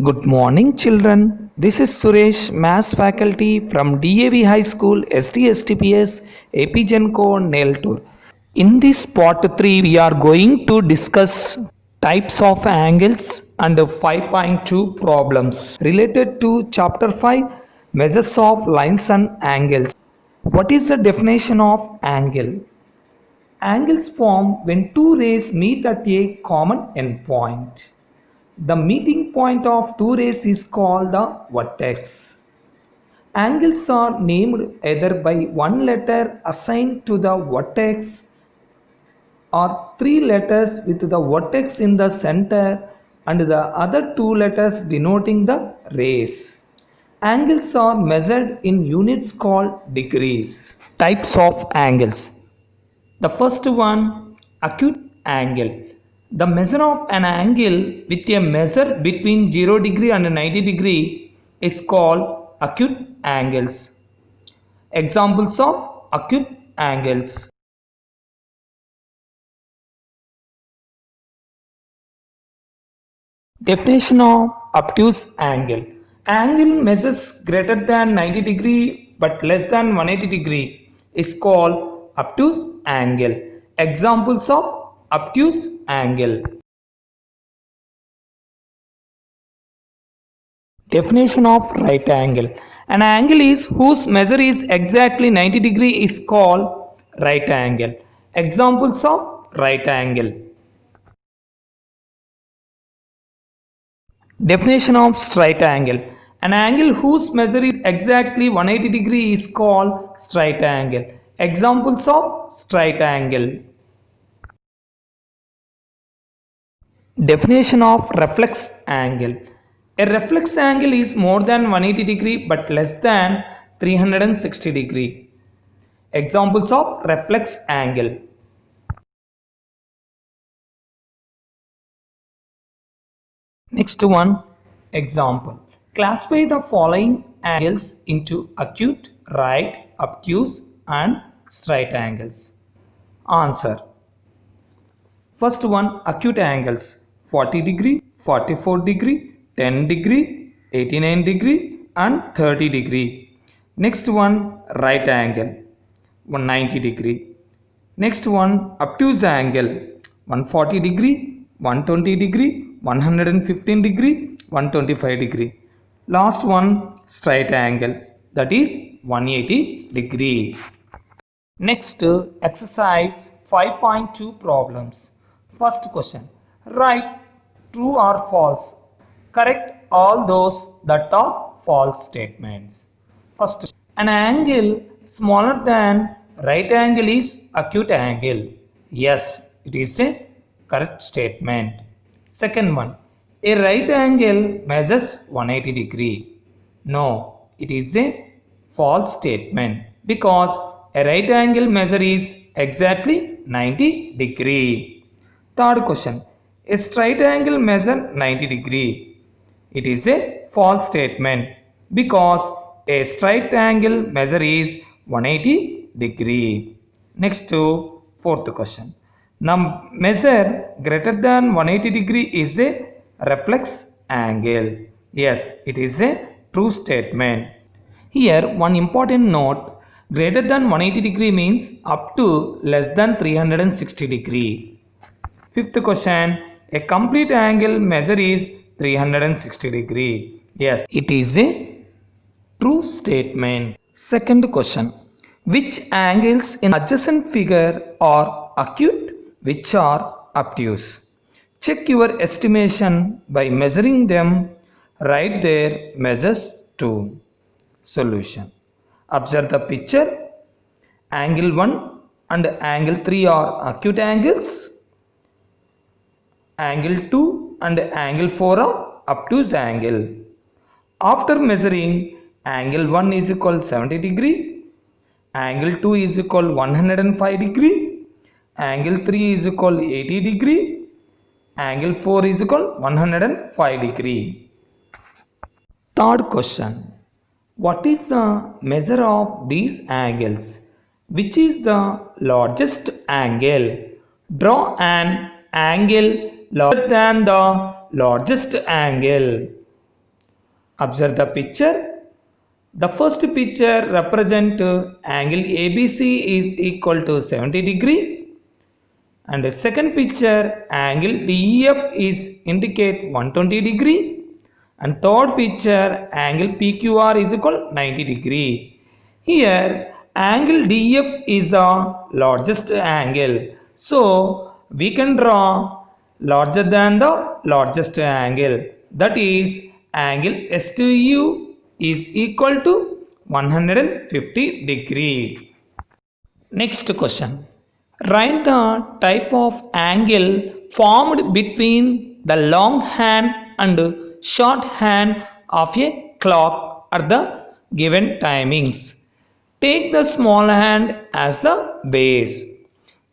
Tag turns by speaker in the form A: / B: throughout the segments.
A: Good morning, children. This is Suresh, Maths faculty from DAV High School, STSTPS, AP Genco, Neltur. In this part 3, we are going to discuss types of angles and 5.2 problems related to chapter 5, measures of lines and angles. What is the definition of angle? Angles form when two rays meet at a common endpoint. The meeting point of two rays is called the vertex. Angles are named either by one letter assigned to the vertex or three letters with the vertex in the center and the other two letters denoting the rays. Angles are measured in units called degrees. Types of angles. The first one, acute angle. The measure of an angle with a measure between 0 degree and 90 degree is called acute angles. Examples of acute angles. Definition of obtuse angle. Angle measures greater than 90 degree but less than 180 degree is called obtuse angle. Examples of obtuse angle. Definition of right angle. An angle is whose measure is exactly 90 degree is called right angle. Examples of right angle. Definition of straight angle. An angle whose measure is exactly 180 degree is called straight angle. Examples of straight angle. Definition of reflex angle. A reflex angle is more than 180 degree but less than 360 degree. Examples of reflex angle. Next one, example. Classify the following angles into acute, right, obtuse and straight angles. Answer. First one, acute angles. 40 degree, 44 degree, 10 degree, 89 degree and 30 degree. Next one, right angle. 190 degree. Next one, obtuse angle. 140 degree, 120 degree, 115 degree, 125 degree. Last one, straight angle, that is 180 degree. Next, exercise 5.2 problems. First question, write true or false. Correct all those that are false statements. First, an angle smaller than right angle is acute angle. Yes, it is a correct statement. Second one, a right angle measures 180 degree. No, it is a false statement because a right angle measure is exactly 90 degree. Third question, a straight angle measure 90 degree. It is a false statement because a straight angle measure is 180 degree. Next to fourth question. Now measure greater than 180 degree is a reflex angle. Yes, it is a true statement. Here one important note, greater than 180 degree means up to less than 360 degree. Fifth question, a complete angle measure is 360 degree. Yes, it is a true statement. Second question, which angles in adjacent figure are acute, which are obtuse? Check your estimation by measuring them. Write their measures too. Solution. Observe the picture. Angle 1 and angle 3 are acute angles. Angle 2 and angle 4 are obtuse angle. After measuring, angle 1 is equal 70 degree, angle 2 is equal 105 degree, angle 3 is equal 80 degree, angle 4 is equal 105 degree. Third question. What is the measure of these angles? Which is the largest angle? Draw an angle larger than the largest angle. Observe the picture. The first picture represent angle ABC is equal to 70 degree, and the second picture angle DEF is indicate 120 degree, and third picture angle PQR is equal 90 degree. Here angle DEF is the largest angle, so we can draw larger than the largest angle, that is angle STU is equal to 150 degree. Next question. Write the type of angle formed between the long hand and short hand of a clock at the given timings. Take the small hand as the base.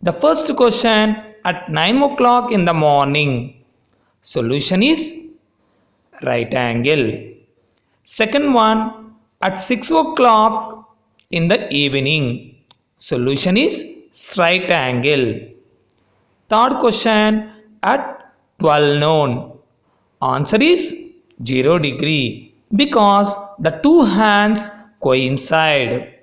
A: The first question at 9 o'clock in the morning. Solution is right angle. Second one at 6 o'clock in the evening. Solution is straight angle. Third question at 12 noon. Answer is 0 degree because the two hands coincide.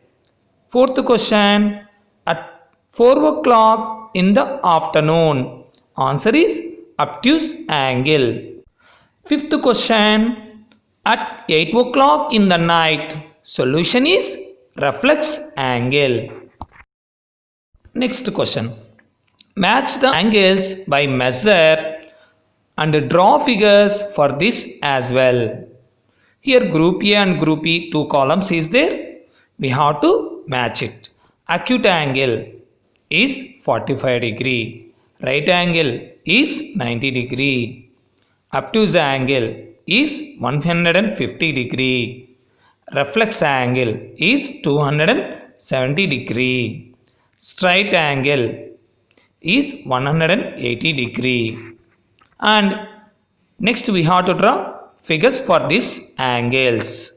A: Fourth question at 4 o'clock in the afternoon. Answer is obtuse angle. Fifth question at 8 o'clock in the night. Solution is reflex angle. Next question. Match the angles by measure and draw figures for this as well. Here group A and group B, two columns is there. We have to match it. Acute angle is 45 degree. Right angle is 90 degree. Obtuse angle is 150 degree. Reflex angle is 270 degree. Straight angle is 180 degree. And next we have to draw figures for these angles.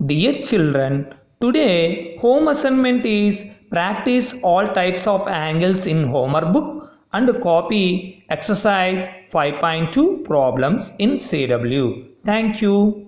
A: Dear children, today home assignment is practice all types of angles in homework book and copy exercise 5.2 problems in CW. Thank you.